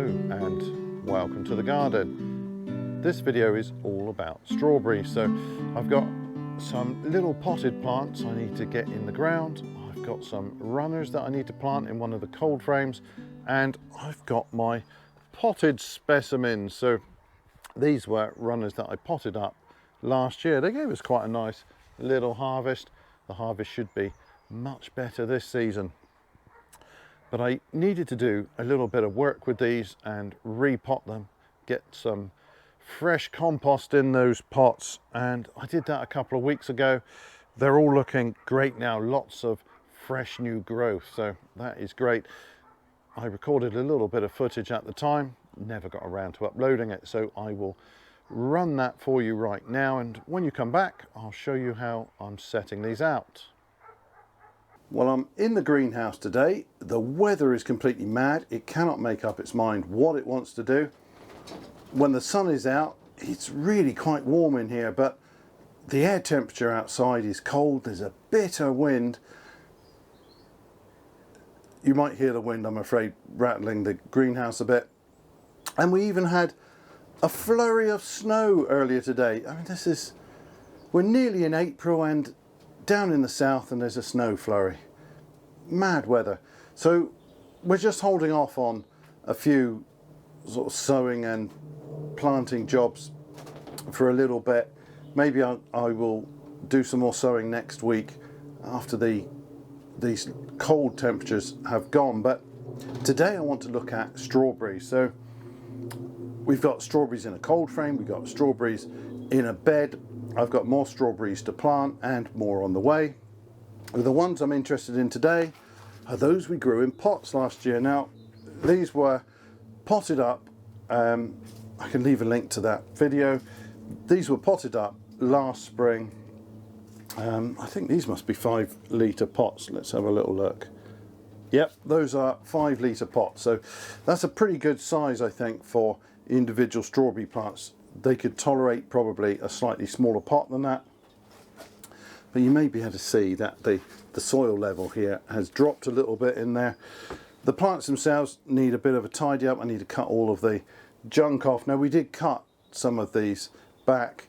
Hello and welcome to the garden. This video is all about strawberries. So I've got some little potted plants I need to get in the ground. I've got some runners that I need to plant in one of the cold frames, and I've got my potted specimens. So these were runners that I potted up last year. They gave us quite a nice little harvest. The harvest should be much better this season. But I needed to do a little bit of work with these and repot them, get some fresh compost in those pots, and I did that a couple of weeks ago. They're all looking great now, lots of fresh new growth, so that is great. I recorded a little bit of footage at the time, never got around to uploading it, so I will run that for you right now, and when you come back I'll show you how I'm setting these out. Well, I'm in the greenhouse today. The weather is completely mad. It cannot make up its mind what it wants to do. When the sun is out, it's really quite warm in here, but the air temperature outside is cold. There's a bitter wind. You might hear the wind, I'm afraid, rattling the greenhouse a bit. And we even had a flurry of snow earlier today. I mean, we're nearly in April and down in the south and there's a snow flurry. Mad weather. So we're just holding off on a few sort of sowing and planting jobs for a little bit. Maybe I will do some more sowing next week after these cold temperatures have gone. But today I want to look at strawberries. So we've got strawberries in a cold frame, we've got strawberries in a bed. I've got more strawberries to plant and more on the way. The ones I'm interested in today are those we grew in pots last year. Now, these were potted up. I can leave a link to that video. These were potted up last spring. I think these must be 5-litre pots. Let's have a little look. Yep, those are 5-litre pots. So that's a pretty good size, I think, for individual strawberry plants. They could tolerate probably a slightly smaller pot than that. But you may be able to see that the soil level here has dropped a little bit in there. The plants themselves need a bit of a tidy up. I need to cut all of the junk off. Now, we did cut some of these back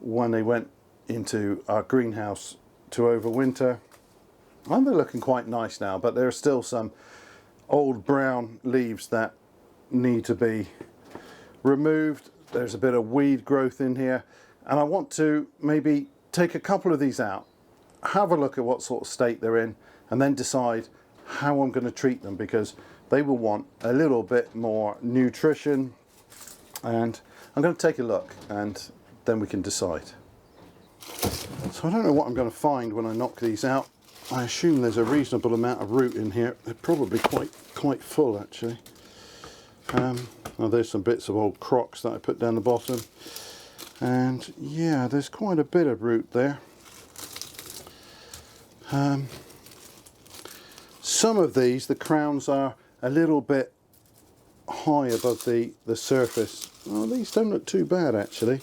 when they went into our greenhouse to overwinter. And they're looking quite nice now, but there are still some old brown leaves that need to be removed. There's a bit of weed growth in here, and I want to maybe take a couple of these out, have a look at what sort of state they're in, and then decide how I'm going to treat them, because they will want a little bit more nutrition. And I'm going to take a look and then we can decide. So I don't know what I'm going to find when I knock these out. I assume there's a reasonable amount of root in here. They're probably quite full, actually. Well, there's some bits of old crocks that I put down the bottom, and yeah, there's quite a bit of root there. Some of these, the crowns are a little bit high above the surface. Oh, these don't look too bad, actually.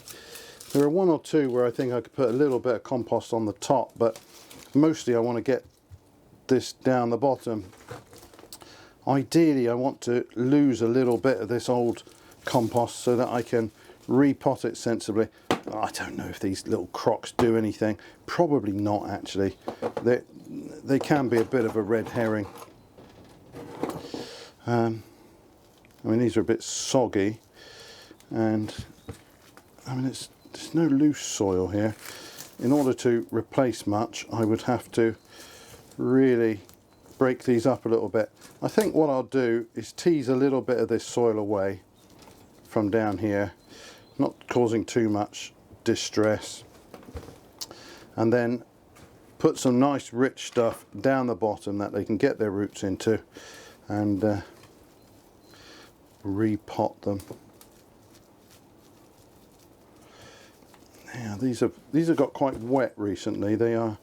There are one or two where I think I could put a little bit of compost on the top, but mostly I want to get this down the bottom. Ideally, I want to lose a little bit of this old compost so that I can repot it sensibly. I don't know if these little crocks do anything. Probably not, actually. They can be a bit of a red herring. I mean, these are a bit soggy, and I mean, there's no loose soil here. In order to replace much, I would have to really break these up a little bit. I think what I'll do is tease a little bit of this soil away from down here, not causing too much distress, and then put some nice rich stuff down the bottom that they can get their roots into, and repot them. Now, these have got quite wet recently. They are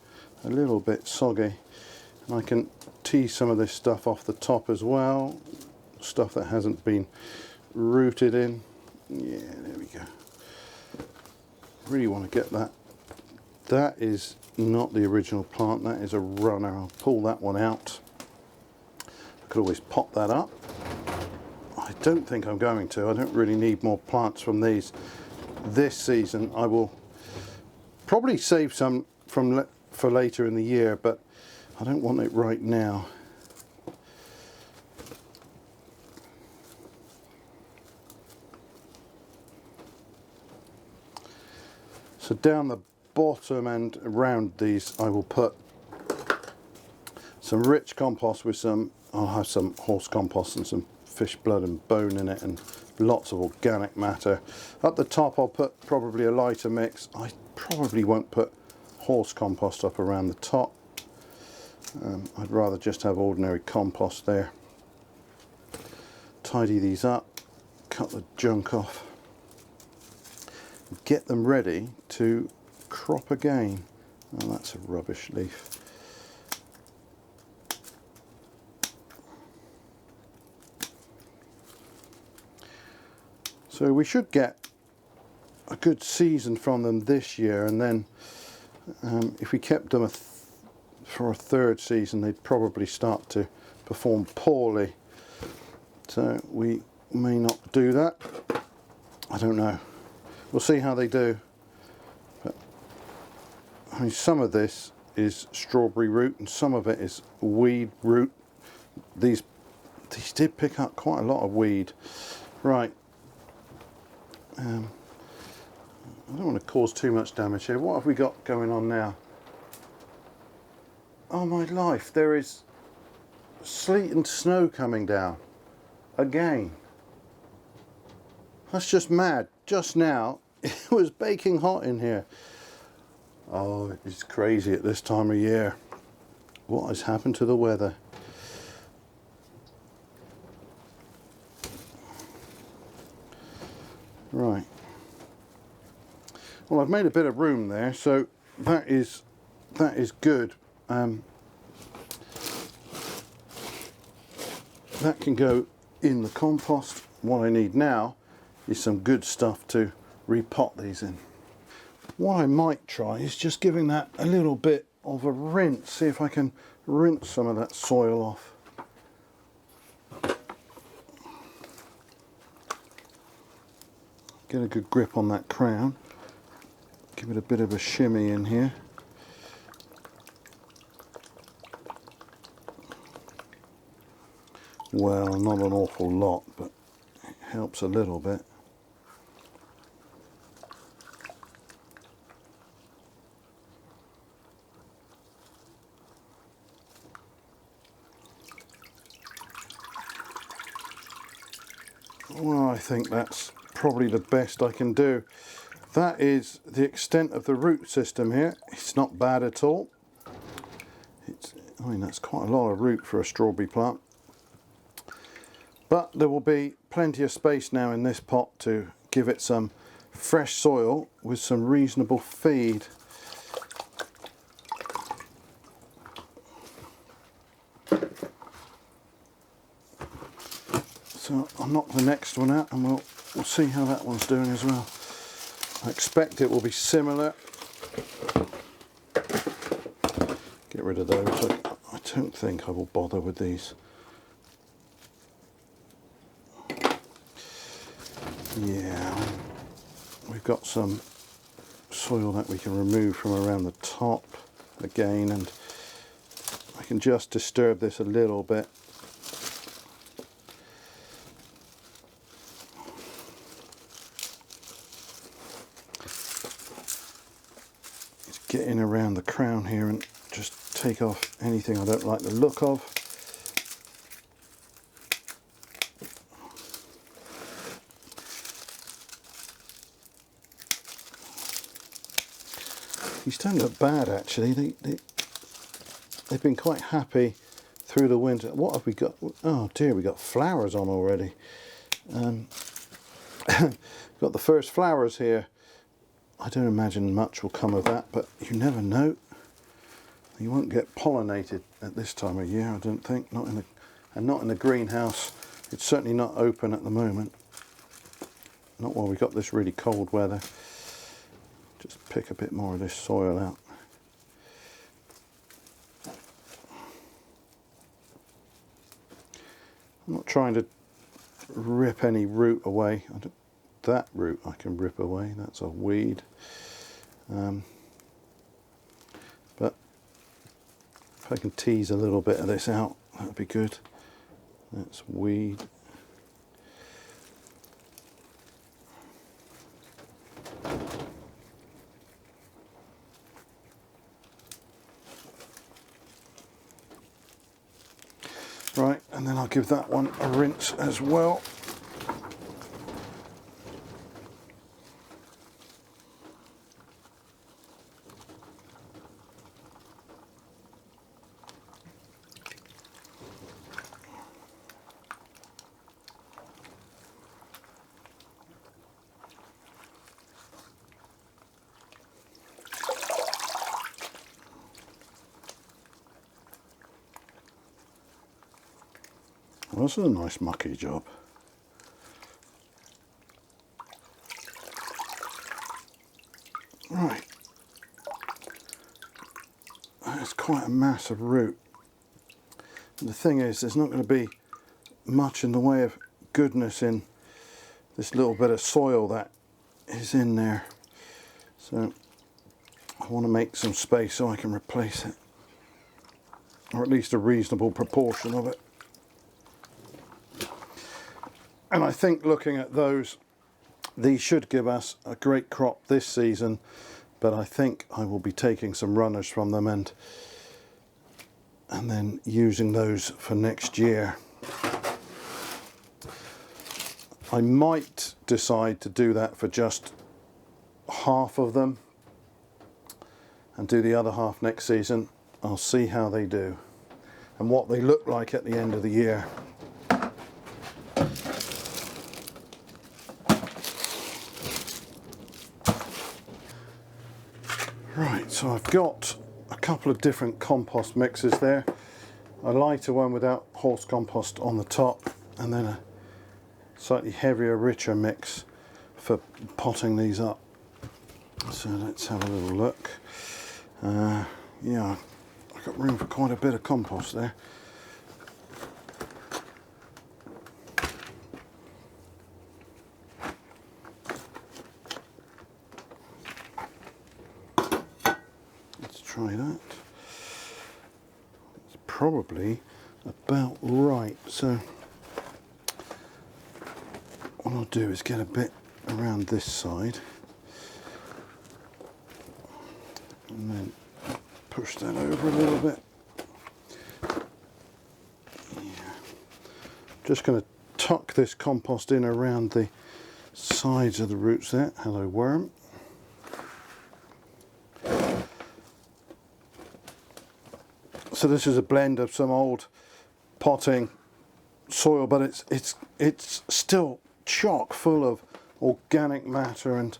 a little bit soggy. I can tease some of this stuff off the top as well, stuff that hasn't been rooted in. Yeah, there we go. Really want to get that. That is not the original plant, that is a runner. I'll pull that one out. I could always pop that up. I don't think I'm going to. I don't really need more plants from these this season. I will probably save some for later in the year, but I don't want it right now. So down the bottom and around these I will put some rich compost with some, I'll have some horse compost and some fish blood and bone in it, and lots of organic matter. At the top I'll put probably a lighter mix. I probably won't put horse compost up around the top. I'd rather just have ordinary compost there. Tidy these up, cut the junk off, get them ready to crop again. Oh, that's a rubbish leaf. So we should get a good season from them this year, and then if we kept them for a third season, they'd probably start to perform poorly. So we may not do that. I don't know. We'll see how they do. But I mean, some of this is strawberry root and some of it is weed root. These did pick up quite a lot of weed. Right. I don't want to cause too much damage here. What have we got going on now? Oh my life, there is sleet and snow coming down again. That's just mad. Just now it was baking hot in here. Oh, it's crazy at this time of year. What has happened to the weather? Right. Well, I've made a bit of room there, so that is good. That can go in the compost. What I need now is some good stuff to repot these in. What I might try is just giving that a little bit of a rinse, see if I can rinse some of that soil off. Get a good grip on that crown. Give it a bit of a shimmy in here. Well, not an awful lot, but it helps a little bit. Well, I think that's probably the best I can do. That is the extent of the root system here. It's not bad at all. I mean, that's quite a lot of root for a strawberry plant. But there will be plenty of space now in this pot to give it some fresh soil with some reasonable feed. So I'll knock the next one out and we'll see how that one's doing as well. I expect it will be similar. Get rid of those. I don't think I will bother with these. Yeah, we've got some soil that we can remove from around the top again, and I can just disturb this a little bit. Just get in around the crown here and just take off anything I don't like the look of. These don't look bad actually. They've been quite happy through the winter. What have we got? Oh dear, we got flowers on already. Got the first flowers here. I don't imagine much will come of that, but you never know. You won't get pollinated at this time of year, I don't think. Not in the greenhouse. It's certainly not open at the moment. Not while we've got this really cold weather. Just pick a bit more of this soil out. I'm not trying to rip any root away. That root I can rip away, that's a weed. But if I can tease a little bit of this out, that would be good. That's weed. Right, and then I'll give that one a rinse as well. Well, this is a nice mucky job. Right, that's quite a mass of root. And the thing is, there's not going to be much in the way of goodness in this little bit of soil that is in there. So I want to make some space so I can replace it, or at least a reasonable proportion of it. And I think looking at those, these should give us a great crop this season, but I think I will be taking some runners from them and then using those for next year. I might decide to do that for just half of them and do the other half next season. I'll see how they do and what they look like at the end of the year. Right, so I've got a couple of different compost mixes there. A lighter one without horse compost on the top, and then a slightly heavier, richer mix for potting these up. So let's have a little look. Yeah, I've got room for quite a bit of compost there. Try that. It's probably about right. So what I'll do is get a bit around this side and then push that over a little bit. Yeah. Just going to tuck this compost in around the sides of the roots there. Hello, worm. So this is a blend of some old potting soil, but it's still chock full of organic matter and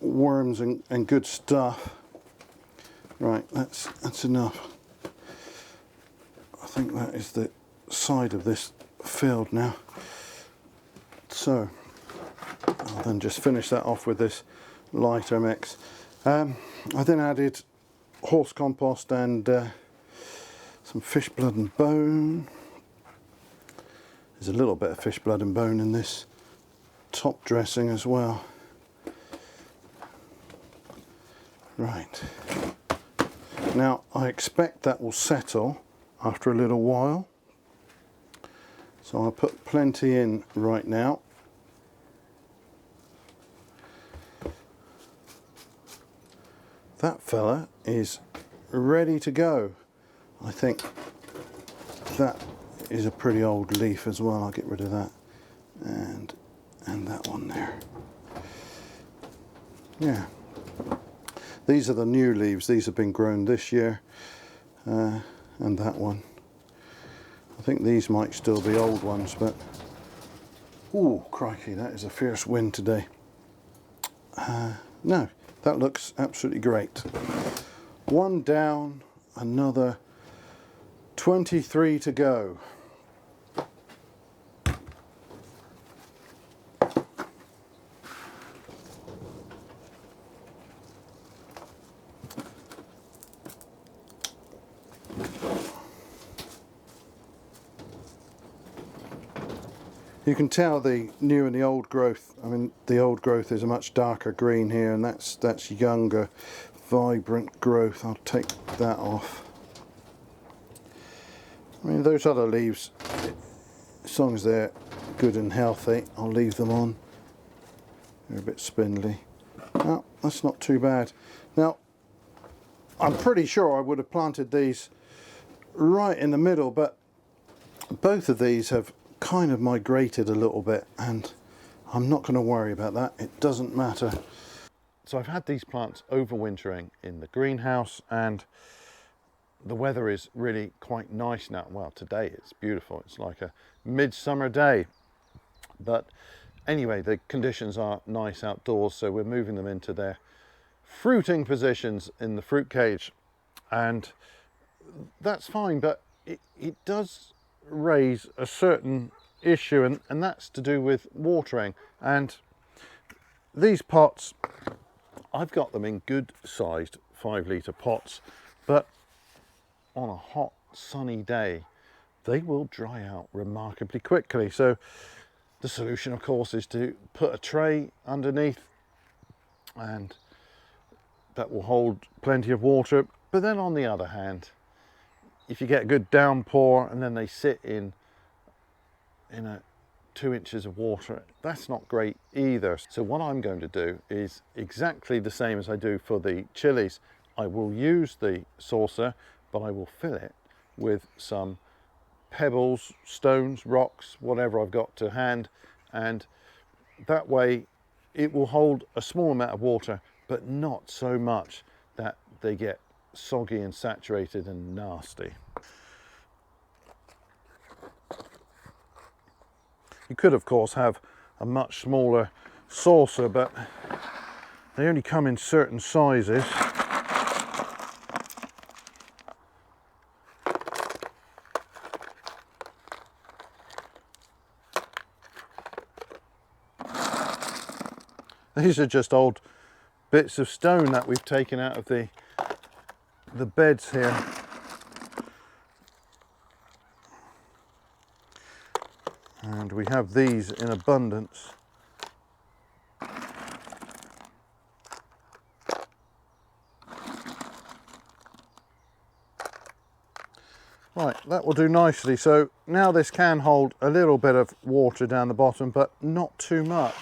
worms and good stuff. Right, that's enough. I think that is the side of this filled now. So I'll then just finish that off with this lighter mix. I then added horse compost and some fish blood and bone. There's a little bit of fish blood and bone in this top dressing as well. Right, now I expect that will settle after a little while, so I'll put plenty in right now. That fella is ready to go. I think that is a pretty old leaf as well. I'll get rid of that and that one there. Yeah, these are the new leaves. These have been grown this year, and that one. I think these might still be old ones, but ooh, crikey, that is a fierce wind today. No, that looks absolutely great. One down, another 23 to go. You can tell the new and the old growth. I mean, the old growth is a much darker green here, and that's younger, vibrant growth. I'll take that off. I mean, those other leaves, as long as they're good and healthy, I'll leave them on. They're a bit spindly. No, that's not too bad. Now, I'm pretty sure I would have planted these right in the middle, but both of these have kind of migrated a little bit, and I'm not going to worry about that. It doesn't matter. So I've had these plants overwintering in the greenhouse, and the weather is really quite nice now. Well, today it's beautiful. It's like a midsummer day. But anyway, the conditions are nice outdoors, so we're moving them into their fruiting positions in the fruit cage, and that's fine, but it does raise a certain issue, and that's to do with watering. And these pots, I've got them in good sized 5-litre pots, but on a hot sunny day they will dry out remarkably quickly. So the solution, of course, is to put a tray underneath, and that will hold plenty of water. But then on the other hand, if you get a good downpour and then they sit in a 2 inches of water, that's not great either. So what I'm going to do is exactly the same as I do for the chilies. I will use the saucer, but I will fill it with some pebbles, stones, rocks, whatever I've got to hand, and that way it will hold a small amount of water, but not so much that they get soggy and saturated and nasty. You could, of course, have a much smaller saucer, but they only come in certain sizes. These are just old bits of stone that we've taken out of the beds here. And we have these in abundance. Right, that will do nicely. So now this can hold a little bit of water down the bottom, but not too much.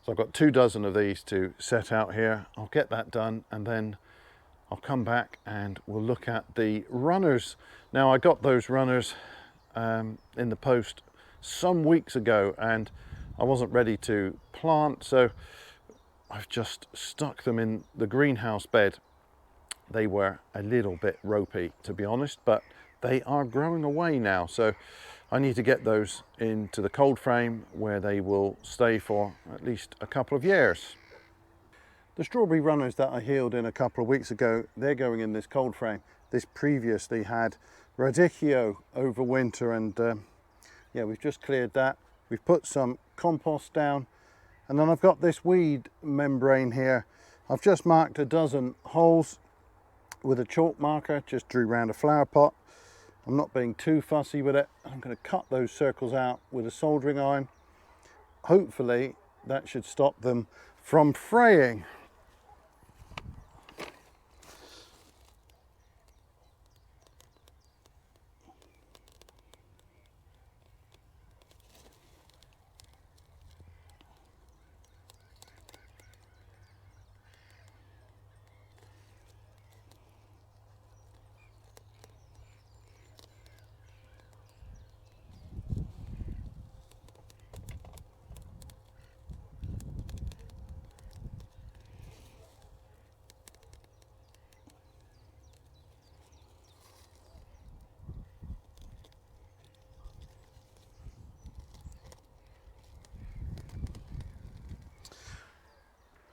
So I've got 2 dozen of these to set out here. I'll get that done, and then I'll come back and we'll look at the runners. Now, I got those runners in the post some weeks ago, and I wasn't ready to plant, so I've just stuck them in the greenhouse bed. They were a little bit ropey, to be honest, but they are growing away now, so I need to get those into the cold frame where they will stay for at least a couple of years. The strawberry runners that I healed in a couple of weeks ago, they're going in this cold frame. This previously had radicchio over winter, and yeah, we've just cleared that. We've put some compost down, and then I've got this weed membrane here. I've just marked a dozen holes with a chalk marker, just drew around a flower pot. I'm not being too fussy with it. I'm going to cut those circles out with a soldering iron. Hopefully that should stop them from fraying.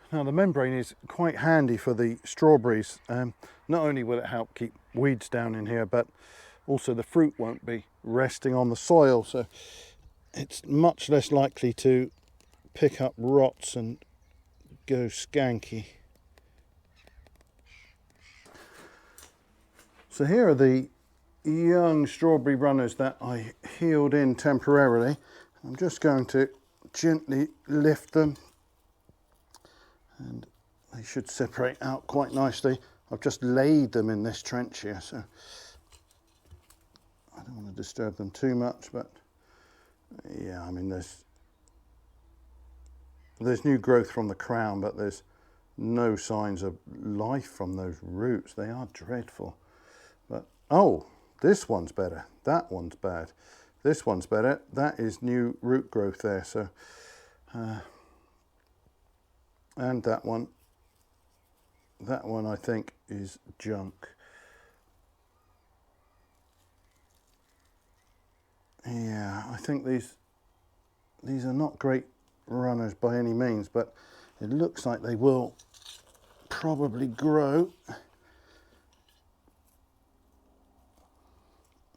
Now, the membrane is quite handy for the strawberries. Not only will it help keep weeds down in here, but also the fruit won't be resting on the soil, so it's much less likely to pick up rots and go skanky. So here are the young strawberry runners that I healed in temporarily. I'm just going to gently lift them and they should separate out quite nicely. I've just laid them in this trench here, so I don't want to disturb them too much, but yeah, I mean there's new growth from the crown, but there's no signs of life from those roots. They are dreadful. But oh, this one's better. That one's bad. This one's better. That is new root growth there. So, and that one I think is junk. Yeah, I think these are not great runners by any means, but it looks like they will probably grow.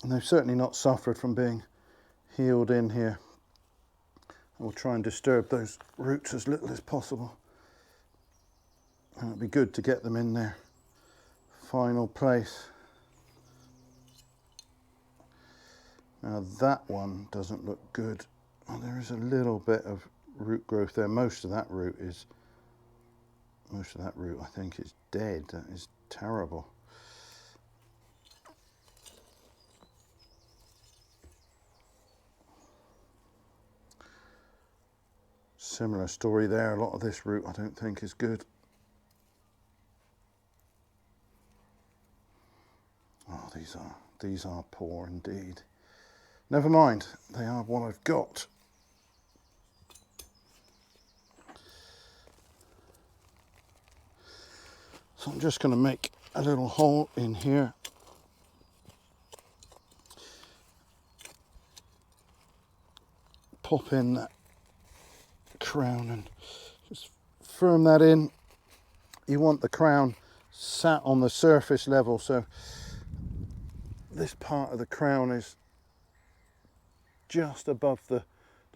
And they've certainly not suffered from being healed in here. We'll try and disturb those roots as little as possible. And it'd be good to get them in their final place. Now that one doesn't look good. Oh, there is a little bit of root growth there. Most of that root I think is dead. That is terrible. Similar story there. A lot of this root I don't think is good. Oh, these are poor indeed. Never mind, they are what I've got. So I'm just going to make a little hole in here. Pop in that crown and just firm that in. You want the crown sat on the surface level, so this part of the crown is just above the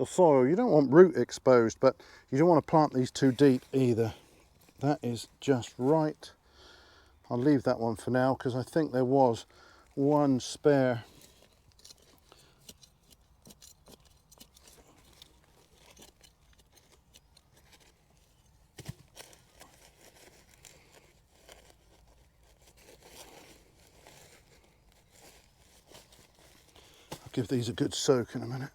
soil. You don't want root exposed, but you don't want to plant these too deep either. That is just right. I'll leave that one for now because I think there was one spare. I'll give these a good soak in a minute.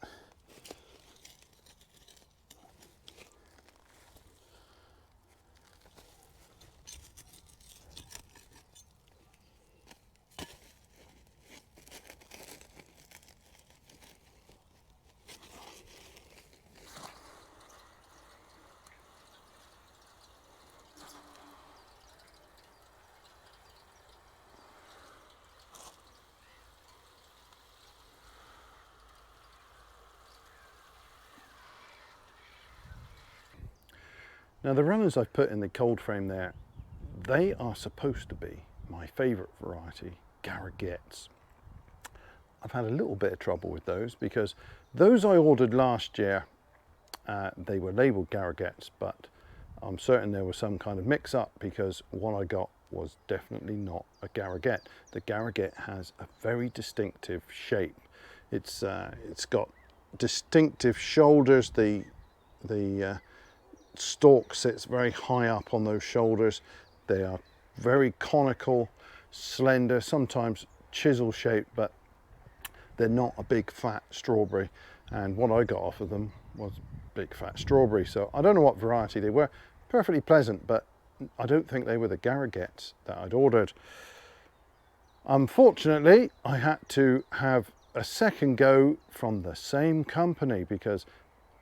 Now the runners I've put in the cold frame there, they are supposed to be my favourite variety, Garriguettes. I've had a little bit of trouble with those because those I ordered last year, they were labelled Garriguettes, but I'm certain there was some kind of mix up because what I got was definitely not a Garriguette. The Garriguette has a very distinctive shape. It's got distinctive shoulders. The stalk sits very high up on those shoulders. They are very conical, slender, sometimes chisel shaped, but they're not a big fat strawberry. And what I got off of them was big fat strawberry. So I don't know what variety they were. Perfectly pleasant, but I don't think they were the Garriguettes that I'd ordered. Unfortunately, I had to have a second go from the same company because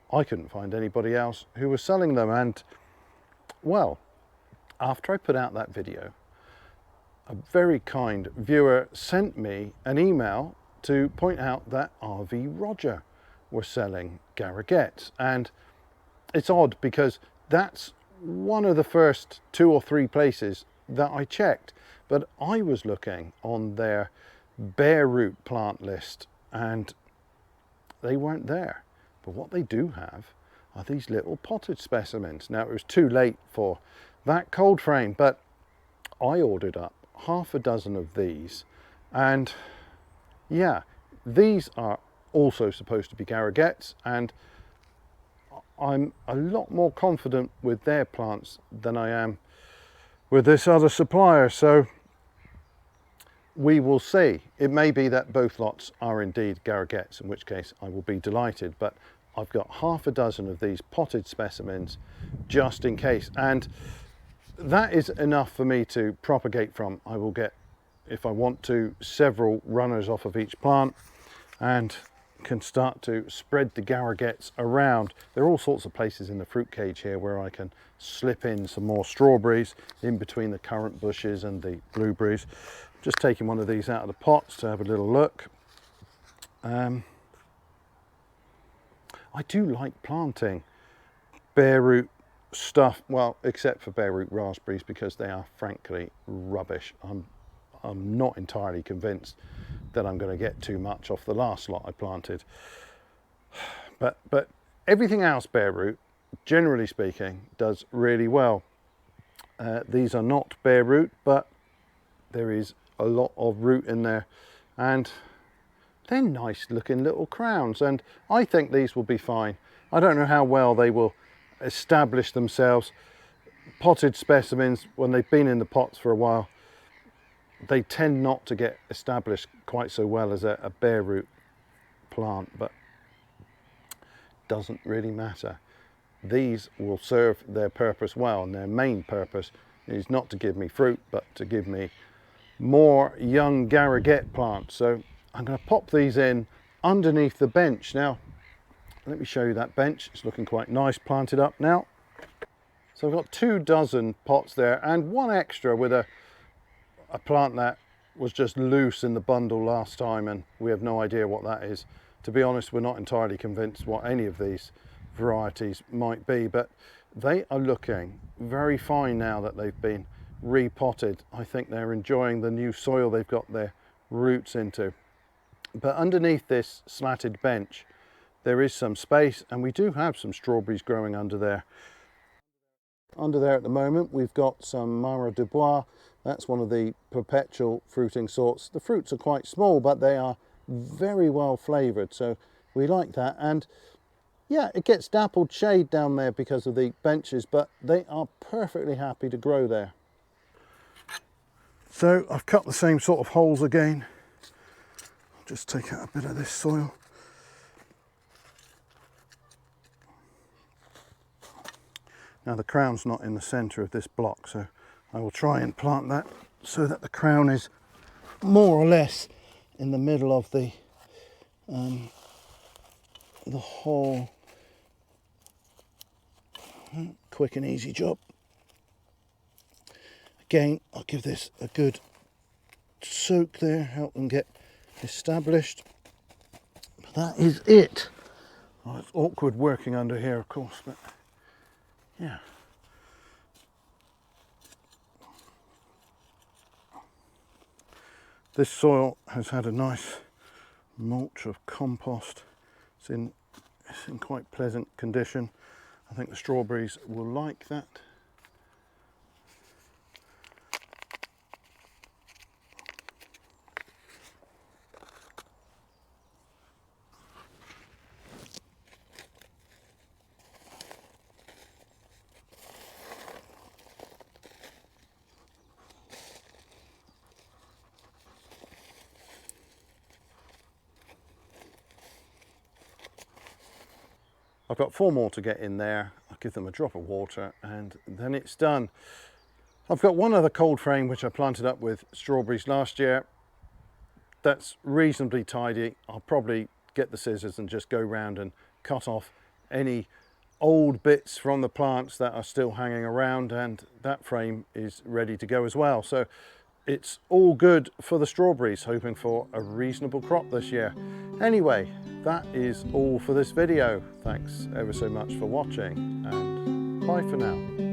I couldn't find anybody else who was selling them. And well, after I put out that video, a very kind viewer sent me an email to point out that RV Roger were selling Garriguettes. And it's odd because that's one of the first 2 or 3 places that I checked, but I was looking on their bare root plant list and they weren't there. But what they do have are these little potted specimens. Now, it was too late for that cold frame, but I ordered up half a dozen of these, and yeah, these are also supposed to be Garroguettes, and I'm a lot more confident with their plants than I am with this other supplier, so we will see. It may be that both lots are indeed Garroguettes, in which case I will be delighted, but I've got half a dozen of these potted specimens just in case, and that is enough for me to propagate from. I will get, if I want to, several runners off of each plant and can start to spread the Garroguettes around. There are all sorts of places in the fruit cage here where I can slip in some more strawberries in between the currant bushes and the blueberries. Just taking one of these out of the pots to have a little look. I do like planting bare root stuff, well, except for bare root raspberries, because they are frankly rubbish. I'm not entirely convinced that I'm going to get too much off the last lot I planted, but everything else bare root, generally speaking, does really well. These are not bare root, but there is a lot of root in there, and they're nice looking little crowns, and I think these will be fine. I don't know how well they will establish themselves. Potted specimens, when they've been in the pots for a while, they tend not to get established quite so well as a bare root plant, but doesn't really matter. These will serve their purpose well, and their main purpose is not to give me fruit, but to give me more young Garroguette plants. So I'm going to pop these in underneath the bench. Now, let me show you that bench. It's looking quite nice planted up now. So I've got 24 pots there, and one extra with a plant that was just loose in the bundle last time, and we have no idea what that is. To be honest, we're not entirely convinced what any of these varieties might be, but they are looking very fine now that they've been repotted. I think they're enjoying the new soil they've got their roots into. But underneath this slatted bench there is some space, and we do have some strawberries growing under there. Under there at the moment we've got some Mara de Bois. That's one of the perpetual fruiting sorts. The fruits are quite small, but they are very well flavoured, so we like that. And yeah, it gets dappled shade down there because of the benches, but they are perfectly happy to grow there. So I've cut the same sort of holes again. I'll just take out a bit of this soil. Now the crown's not in the centre of this block, so I will try and plant that so that the crown is more or less in the middle of the whole. Quick and easy job. Again, I'll give this a good soak there, help them get established. But that is it. Well, it's awkward working under here, of course, but yeah. This soil has had a nice mulch of compost. It's in quite pleasant condition. I think the strawberries will like that. I've got 4 more to get in there. I'll give them a drop of water and then it's done. I've got one other cold frame which I planted up with strawberries last year. That's reasonably tidy. I'll probably get the scissors and just go round and cut off any old bits from the plants that are still hanging around, and that frame is ready to go as well. So it's all good for the strawberries, hoping for a reasonable crop this year. Anyway, that is all for this video. Thanks ever so much for watching, and bye for now.